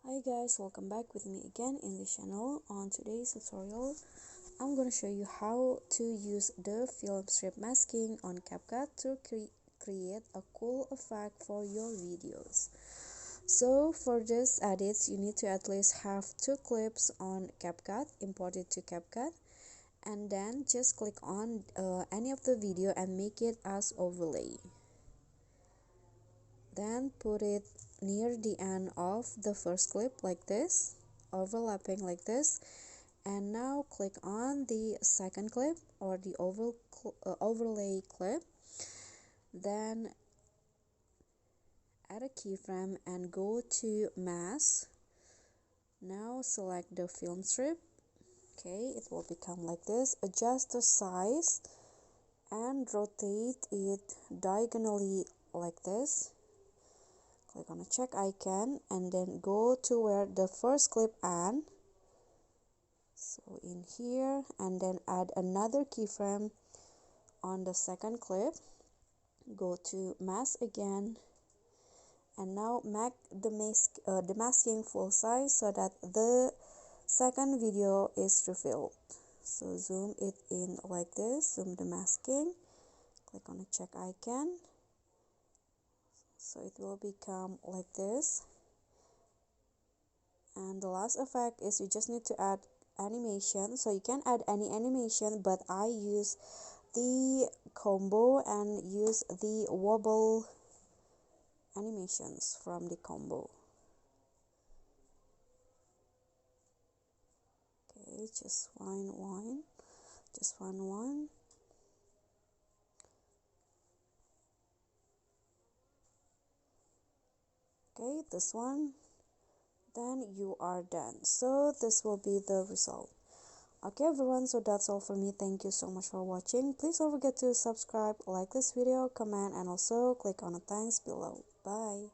Hi guys, welcome back with me again in the channel. On today's tutorial, I'm gonna show you how to use the film strip masking on CapCut to create a cool effect for your videos. So for this edits, you need to at least have 2 clips on CapCut, import it to CapCut, and then just click on any of the video and make it as overlay. Then put it near the end of the first clip like this, overlapping like this, and now click on the second clip or the overlay clip. Then add a keyframe and go to mask. Now select the film strip. Okay, it will become like this. Adjust the size and rotate it diagonally like this. Click on a check icon and then go to where the first clip ends. So in here, and then add another keyframe on the second clip. Go to mask again, and now make the masking full size so that the second video is revealed. So zoom it in like this, zoom the masking, click on the check icon. So it will become like this. And the last effect is you just need to add animation. So you can add any animation, but I use the combo and use the wobble animations from the combo. Okay, just find one. Okay, this one. Then you are done. So this will be the result. Okay everyone, so that's all for me. Thank you so much for watching. Please don't forget to subscribe, like this video, comment, and also click on the thanks below. Bye.